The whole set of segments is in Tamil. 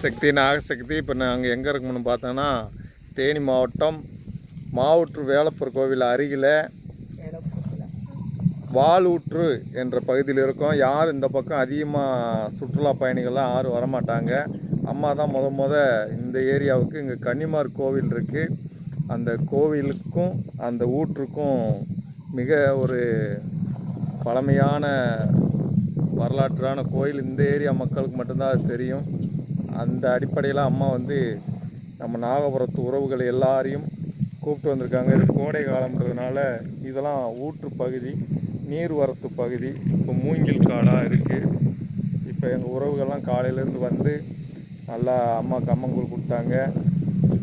சக்தி நாகசக்தி. இப்போ நாங்கள் எங்கே இருக்கோம்னு பார்த்தோன்னா தேனி மாவட்டம் மாவூற்று வேலப்பர் கோவில் அருகில் வாலூற்று என்ற பகுதியில் இருக்கோம். யார் இந்த பக்கம் அதிகமாக சுற்றுலா பயணிகள்லாம் யாரும் வரமாட்டாங்க. அம்மா தான் முத இந்த ஏரியாவுக்கு இங்கே கன்னிமார் கோவில் இருக்குது. அந்த கோவிலுக்கும் அந்த ஊற்றுக்கும் மிக ஒரு பழமையான வரலாற்றான கோயில். இந்த ஏரியா மக்களுக்கு மட்டும்தான் அது தெரியும். அந்த அடிப்படையில் அம்மா நம்ம நாகபுரத்து உறவுகள் எல்லாரையும் கூப்பிட்டு வந்திருக்காங்க. இது கோடை காலம்ன்றதுனால இதெல்லாம் ஊற்று பகுதி, நீர்வரத்து பகுதி. இப்போ மூங்கில் காடாக இருக்குது. இப்போ எங்கள் உறவுகள்லாம் காலையிலேருந்து வந்து நல்லா அம்மா கம்மங்கூழ் கொடுத்தாங்க.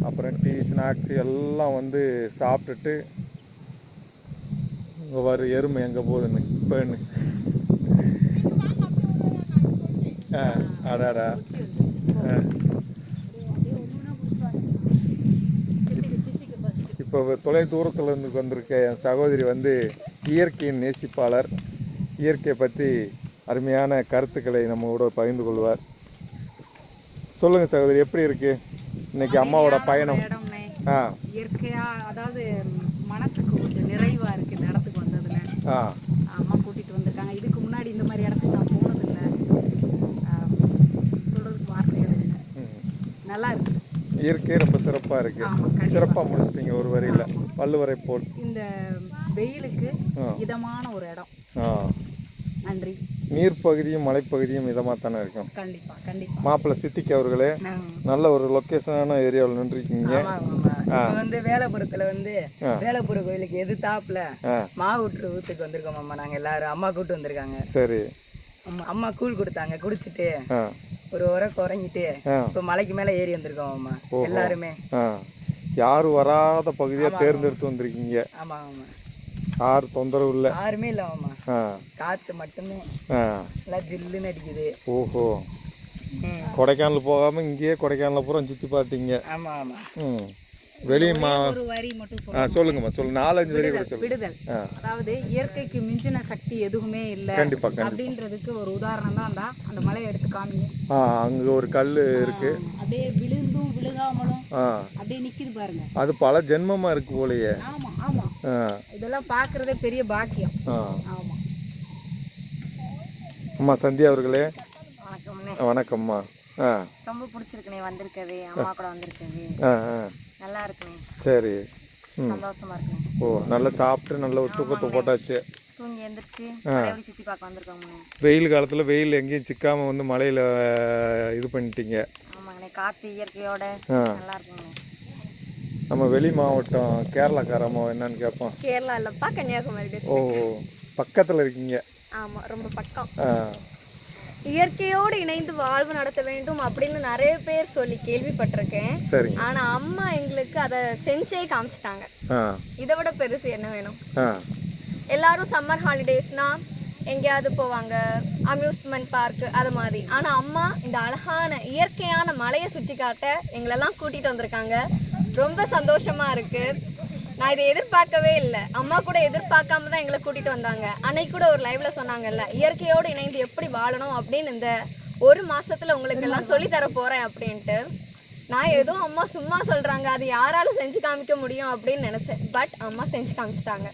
அப்புறம் டீ ஸ்நாக்ஸ் எல்லாம் சாப்பிட்டுட்டு இங்கே வர எருமை எங்கே போகுதுன்னு இப்போன்னு அடாடா. இப்போ தொலை தூரத்தில் இருந்து வந்திருக்க என் சகோதரி இயற்கையின் நேசிப்பாளர். இயற்கையை பற்றி அருமையான கருத்துக்களை நம்மளோட பகிர்ந்து கொள்வார். சொல்லுங்கள் சகோதரி, எப்படி இருக்கு இன்னைக்கு அம்மாவோட பயணம்? இயற்கையா, அதாவது மனசுக்கு கொஞ்சம் நிறைவா இருக்கு இந்த இடத்துக்கு வந்ததுல. அம்மா கூட்டிட்டு வந்திருக்காங்க. இதுக்கு முன்னாடி இந்த மாதிரி இடத்துக்கு நான் போனதில்லை. சொல்றதுக்கு வார்த்தைகள் இல்லை. நல்லா இருக்கு. இயற்கை ரொம்ப சிறப்பாக இருக்கு. சிறப்பாக முடிச்சிட்டீங்க ஒரு வரியில், வள்ளுவரை போல். இந்த வெயிலுக்கு இதமான ஒரு இடம். நன்றி. நீர் பகுதியும் மலைப்பகுதியும் இதமாக தானே இருக்கும். கண்டிப்பா கண்டிப்பா. மாப்பிள்ளை சித்திக்கு அவர்களே, நல்ல ஒரு லொக்கேஷனான ஏரியாவில் நின்றுருக்கீங்க. வேலபுரத்துல வேலபுர கோயிலுக்கு எதிர்த்தாப்புல மாவூற்று ஊத்துக்கு வந்திருக்கோம் அம்மா. நாங்க எல்லாரும் அம்மா கூட்டு வந்திருக்காங்க. சரி. அம்மா கூழ் கொடுத்தாங்க, குடிச்சிட்டு ஒரு உரை குறைஞ்சிட்டு இப்ப மலைக்கு மேல ஏறி வந்திருக்கோம் அம்மா எல்லாருமே. யாரும் வராத பகுதியா தேர்ந்தெடுத்து வந்திருக்கீங்க. ஆமா ஆமா. யாரு தொந்தரவு இல்லை, யாருமே இல்லை அம்மா. காத்து மட்டுமே நல்லா ஜில்லுன்னு அடிக்குது. ஓஹோ. கொடைக்கானல் போகாம இங்கேயே கொடைக்கானல பூரா சுத்தி பார்த்தீங்க. ஆமா ஆமா. வெளியமா ஒரு வரி மட்டும் சொல்லுங்கம்மா. சொல்லு, 4-5 வரி கூட சொல்லுங்க. விடுதல். அதாவது இயற்கைக்கு மிஞ்சின சக்தி எதுவுமே இல்லை அப்படின்றதுக்கு ஒரு உதாரணம் தான் அந்த மலையை எடுத்து காமிங்க. அங்க ஒரு கல்லு இருக்கு, அப்படியே விழுந்தும் விழுகாமலும் அப்படியே நிக்குது பாருங்க. அது பல ஜென்மமா இருக்கு போலயே. ஆமா ஆமா. இதெல்லாம் பாக்குறதே பெரிய பாக்கியம். ஆமா. அம்மா சந்தியா அவர்களே வணக்கம்மா. ரொம்ப பிடிச்சிருக்கு வந்திருக்கவே, அம்மா கூட வந்திருக்கவே. நல்லா இருக்குங்க. சரி, சந்தோஷமா இருக்கு. ஓ, நல்லா சாப்பிட்டு நல்ல ஒரு தூக்கத்தை போட்டாச்சு. தூங்கி எந்திரிச்சு சுத்தி பார்க்க வந்திருக்கோம். வெயில் காலத்துல வெயில் எங்கேயும் சிக்காம மலையில இது பண்ணிட்டீங்க. ஆமாங்க, காத்து இயற்கையோட நல்லா இருக்குங்க. நம்ம வெளி மாவட்டம் கேரளாக்காரம்மா என்னன்னு கேட்போம். கேரளா இல்லப்பா, கன்னியாகுமரி. ஓ, பக்கத்துல இருக்கீங்க. ஆமா, ரொம்ப பக்கம். இயற்கையோடு இணைந்து வாழ்வு நடத்த வேண்டும் அப்படின்னு நிறைய பேர் சொல்லி கேள்விப்பட்டிருக்கேன். ஆனா அம்மா எங்களுக்கு அதை செஞ்சே காமிச்சிட்டாங்க. இதை விட பெருசு என்ன வேணும்? எல்லாரும் சம்மர் ஹாலிடேஸ்னா எங்கேயாவது போவாங்க, அம்யூஸ்மெண்ட் பார்க் அது மாதிரி. ஆனா அம்மா இந்த அழகான இயற்கையான மலையை சுற்றி காட்ட எங்களெல்லாம் கூட்டிட்டு வந்திருக்காங்க. ரொம்ப சந்தோஷமா இருக்கு. நான் இதை எதிர்பார்க்கவே இல்லை. அம்மா கூட எதிர்பார்க்காம தான் எங்களை கூட்டிட்டு வந்தாங்க. அன்னைக்கு கூட ஒரு லைவ்ல சொன்னாங்கல்ல, இயற்கையோடு இணைந்து எப்படி வாழணும் அப்படின்னு இந்த ஒரு மாசத்துல உங்களுக்கு எல்லாம் சொல்லி தர போறேன் அப்படின்ட்டு. நான் ஏதோ அம்மா சும்மா சொல்றாங்க, அது யாராலும் செஞ்சு காமிக்க முடியும் அப்படின்னு நினைச்சேன். பட் அம்மா செஞ்சு காமிச்சிட்டாங்க.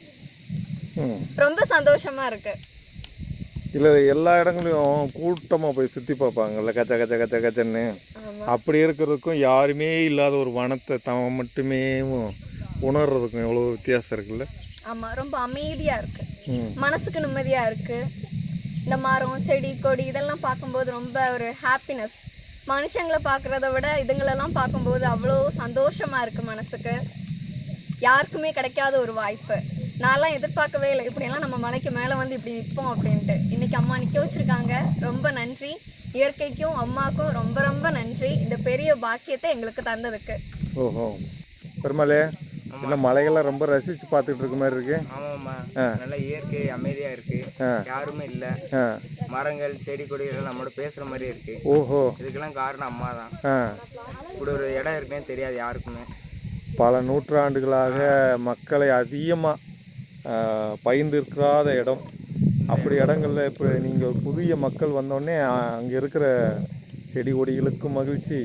ரொம்ப சந்தோஷமா இருக்கு. இல்ல, எல்லா இடங்களையும் கூட்டமா போய் சுத்தி பார்ப்பாங்கல்ல, கச்ச கச்ச கச்ச கச்சன்னு. அப்படி இருக்கிறதுக்கும் யாருமே இல்லாத ஒரு வனத்தை தான் மட்டுமே உணர்றதுக்கும் எவ்வளவு வித்தியாசம் இருக்குல்ல. ஆமா, ரொம்ப அமைதியா இருக்கு, மனசுக்கு நிம்மதியா இருக்கு. இந்த மரம் செடி கொடி இதெல்லாம் பார்க்கும்போது ரொம்ப ஒரு ஹாப்பினஸ். மனுஷங்களை பார்க்கறத விட இதுங்களெல்லாம் பார்க்கும்போது அவ்வளோ சந்தோஷமா இருக்கு மனசுக்கு. யாருக்குமே கிடைக்காத ஒரு வாய்ப்பு. நான்லாம் எதிர்பார்க்கவே இல்லை இப்படியெல்லாம் நம்ம மலைக்கு மேலே இப்படி நிற்போம் அப்படின்ட்டு. இன்னைக்கு அம்மா நிற்க வச்சிருக்காங்க. ரொம்ப நன்றி. இயற்கைக்கும் அம்மாக்கும் ரொம்ப ரொம்ப நன்றி, இந்த பெரிய பாக்கியத்தை எங்களுக்கு தந்ததுக்கு. ஓஹோ, பெருமாளே, இந்த மலைகள்லாம் ரொம்ப ரசிச்சு பார்த்துட்டு இருக்க மாதிரி இருக்கு. ஆமாம்மா, நல்ல இயற்கை அமைதியா இருக்கு. யாருமே இல்ல, மரங்கள் செடி கொடிகள் நம்மளோட பேசுற மாதிரி இருக்கு. ஓஹோ, இதுக்கெல்லாம் காரணம் அம்மா தான். இப்படி ஒரு இடம் இருக்குன்னு தெரியாது யாருக்குமே. பல நூற்றாண்டுகளாக மக்களை அதிகமாக பயிர்ந்திருக்காத இடம். அப்படி இடங்களில் இப்போ நீங்கள் புதிய மக்கள் வந்தோடனே அங்கே இருக்கிற செடி கொடிகளுக்கும் மகிழ்ச்சி,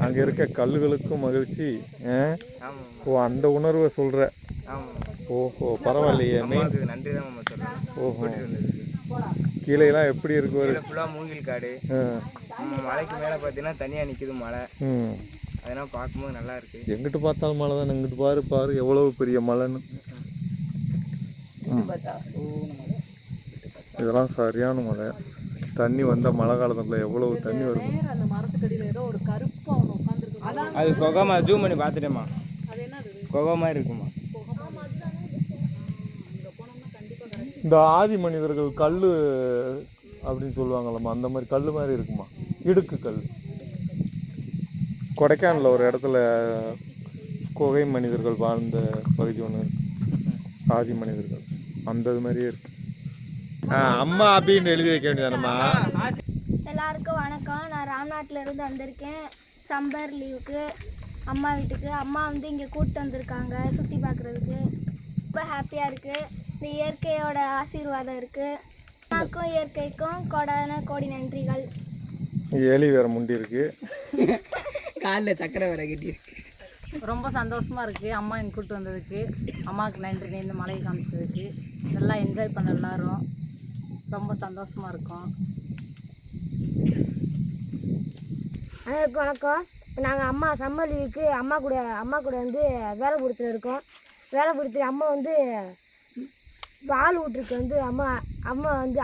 அங்கே இருக்க கல்லுகளுக்கும் மகிழ்ச்சி. ஓ, அந்த உணர்வை சொல்கிற. ஓஹோ, பரவாயில்லையே. நன்றி தான் சொல்கிறேன். ஓஹோ, கீழேலாம் எப்படி இருக்கு? ஃபுல்லாக மூங்கில் காடு. மலைக்கு மேலே பார்த்தீங்கன்னா தனியாக நிற்கிது மலை. அதெல்லாம் பார்க்கும்போது நல்லா இருக்கு. எங்கிட்டு பார்த்தாலும் மலை தான். எங்கிட்டு பாரு எவ்வளவு பெரிய மலைன்னு. இதெல்லாம் சரியான மலை. தண்ணி வந்தால் மழை காலத்தில் எவ்வளவு தண்ணி வரும். அது கொகமா ஜூம் பண்ணி பார்த்துட்டேம்மா. கொகை மாதிரி இருக்குமா? இந்த ஆதி மனிதர்கள் கல் அப்படின்னு சொல்லுவாங்கல்லம்மா, அந்த மாதிரி கல் மாதிரி இருக்குமா? இடுக்கு கல். கொடைக்கானலில் ஒரு இடத்துல குகை மனிதர்கள் வாழ்ந்த பகுதி ஒன்று இருக்கு, ஆதி மனிதர்கள். அந்த மாதிரியே இருக்கு. அம்மா அப்படின்னு எழுதி வைக்க வேண்டியதானம்மா. எல்லாருக்கும் வணக்கம். நான் ராம்நாட்டில் இருந்து வந்திருக்கேன் சம்மர் லீவுக்கு அம்மா வீட்டுக்கு. அம்மா வந்து இங்கே கூப்பிட்டு வந்திருக்காங்க சுற்றி பார்க்குறதுக்கு. ரொம்ப ஹாப்பியாக இருக்குது. இந்த இயற்கையோட ஆசீர்வாதம் இருக்குது. அம்மாக்கும் இயற்கைக்கும் கோடி நன்றிகள். எலி வேற முண்டி இருக்கு, காலில் சக்கரை வேற கட்டி இருக்கு. ரொம்ப சந்தோஷமாக இருக்குது அம்மா இங்கே கூப்பிட்டு வந்ததுக்கு. அம்மாவுக்கு நன்றி, இந்த மலையை காமிச்சதுக்கு. நல்லா என்ஜாய் பண்ண எல்லாரும். ரொம்ப சந்தோஷமாக இருக்கும். அனைவருக்கும் வணக்கம். நாங்கள் அம்மா சம்மர் லீவுக்கு அம்மா கூட வந்து வேலைபுரத்தில் இருக்கோம். வேலைபுரத்தில் அம்மா வந்து பால் ஊட்டுருக்கு வந்து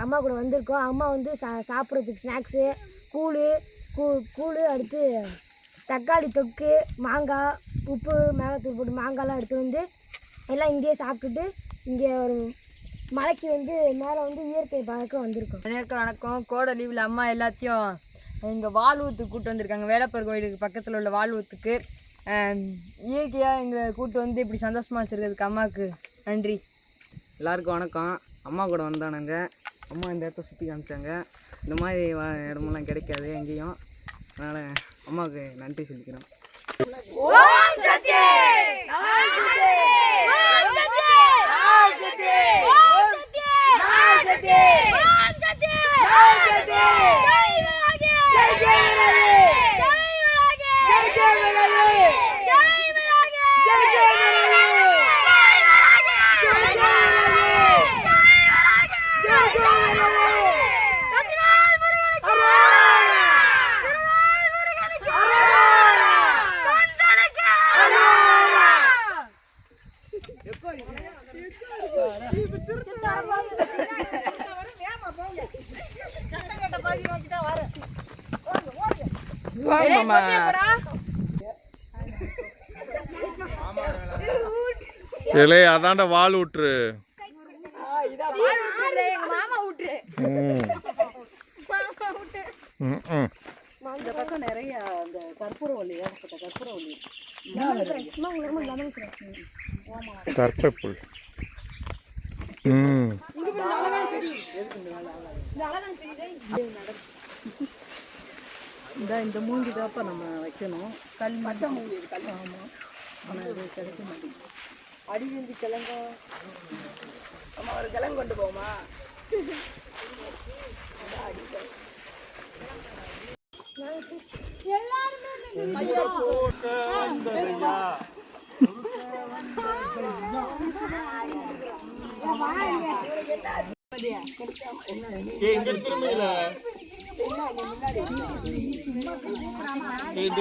அம்மா கூட வந்திருக்கோம். அம்மா வந்து சாப்பிட்றதுக்கு ஸ்நாக்ஸு, கூழ் அடுத்து தக்காளி தொக்கு, மாங்காய், உப்பு, மிளகாத்தூள் போட்டு மாங்காய்லாம் எடுத்து வந்து எல்லாம் இங்கேயே சாப்பிட்டுட்டு இங்கே ஒரு மலைக்கு வந்து மேலே வந்து இயற்கை பார்க்க வந்திருக்கோம். அனைவருக்கும் வணக்கம். கோடை லீவில் அம்மா எல்லாத்தையும் இங்கே வாழ்வூத்துக்கு கூப்பிட்டு வந்திருக்காங்க. வேலப்பர் கோயிலுக்கு பக்கத்தில் உள்ள வாழ்வூத்துக்கு. இயற்கையாக எங்களை கூப்பிட்டு வந்து இப்படி சந்தோஷமாக வச்சுருக்கிறதுக்கு அம்மாவுக்கு நன்றி. எல்லாருக்கும் வணக்கம். அம்மா கூட வந்தானுங்க. அம்மா இந்த இடத்த சுற்றி காமிச்சாங்க. இந்த மாதிரி இடமெல்லாம் கிடைக்காது எங்கேயும். அதனால் அம்மாவுக்கு நன்றி சொல்லிக்கிறோம். இலே அதாண்ட வால் விட்டுரு. இந்த பக்கம் நிறைய அந்த கற்பூரவல்லி, ஏகப்பட்ட கற்பூரவல்லி, கற்பூரப்புல். இந்த மூங்கி தாப்பா நம்ம வைக்கணும். கல் பச்சை மூங்கி கல். ஆமாம், ஆனால் இது கிடைக்க மாட்டேங்குது. அடிவந்தி கிழங்கா நம்ம ஒரு கிழங்கு கொண்டு போமா?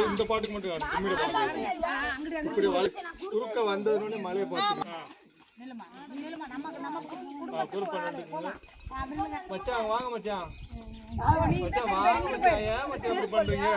இந்த பாட்டுக்கு மட்டும் குறுக்க வந்ததுன்னு மலையை பார்த்து மச்சான் வாங்க மச்சான். மச்சான் வாங்க மச்சான். ஏன் மச்சான் இப்படி பண்றீங்க?